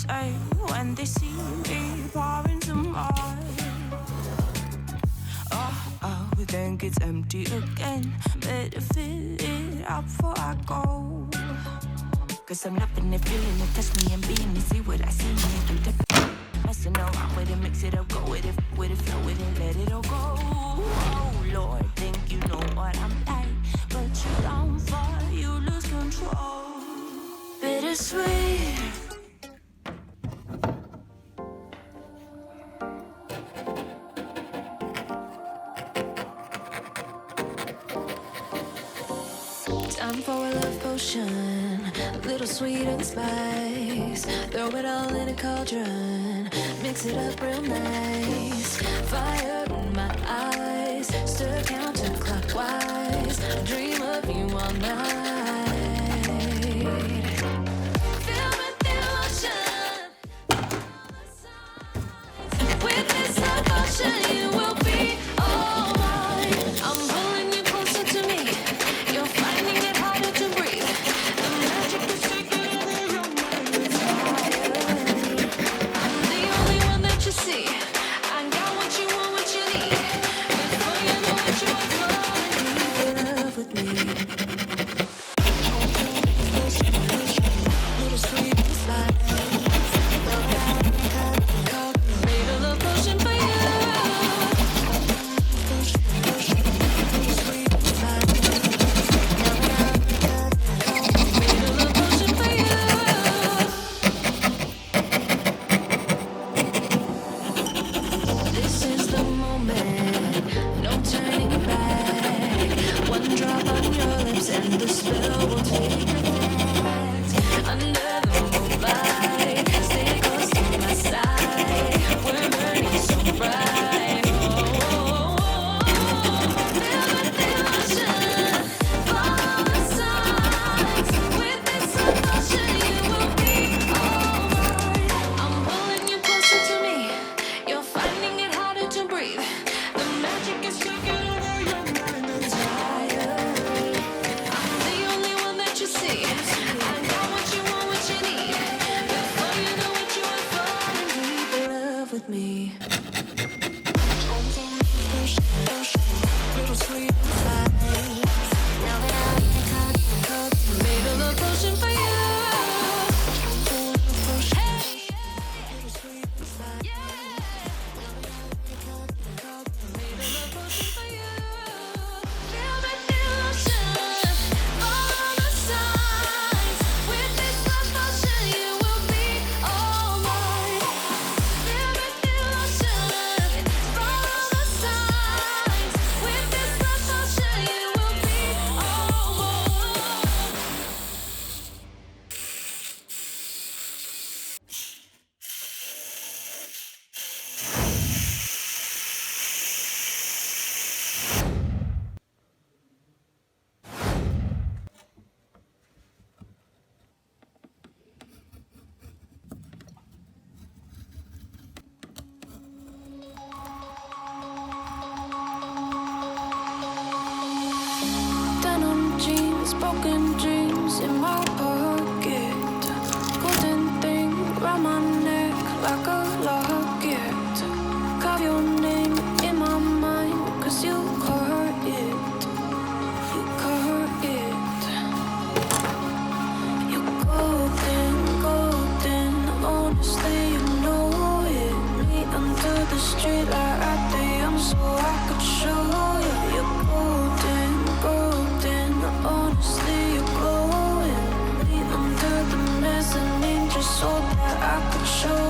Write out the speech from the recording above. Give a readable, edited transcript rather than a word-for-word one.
say when they see me pouring some eyes? Oh, then gets empty again. Better fill it up before I go. Cause I'm loving it, feeling it, touch me and being it. See what I see when it do different. Messing around with it, mix it up, go with it, flow with it, let it all go. Oh Lord, think you know what I'm like, but you don't fall, you lose control. Bittersweet. Time for a love potion, a little sweet and spice. Throw it all in a cauldron, mix it up real nice. Fire in my eyes, stir counterclockwise. Dream of you all night. Feel with the ocean. With this love potion, you will be all mine. I'm pulling you closer to me. You're finding it harder to breathe. The magic is taking over your mind. It's higher. I'm the only one that you see. I got what you want, what you need. Before you know what you are falling in love with me. Little sweet slide. Made a love potion for you. This is the moment, no turning back. One drop on your lips and the spell will take effect. Under the moonlight, stay close to my side. We're burning so bright. Feel the ocean, follow the signs. With this emotion, you will be all mine. I'm pulling you closer to me. You're finding it harder to breathe. The magic is taking over your mind. It's higher. I'm the only one that you see. I got what you want, what you need. Before you know what you are falling deep in love with me. Little sweet made a love potion for you. Denim jeans, broken dreams in my pocket. Golden thing round my neck like a locket. Carve your name in my mind, cause you caught it. You caught it. You're golden, golden. Honestly, you know it. Meet under the street light at the young, so I could show you. You're golden, golden. Honestly, you're glowing. Meet under the mezzanine just so that I could show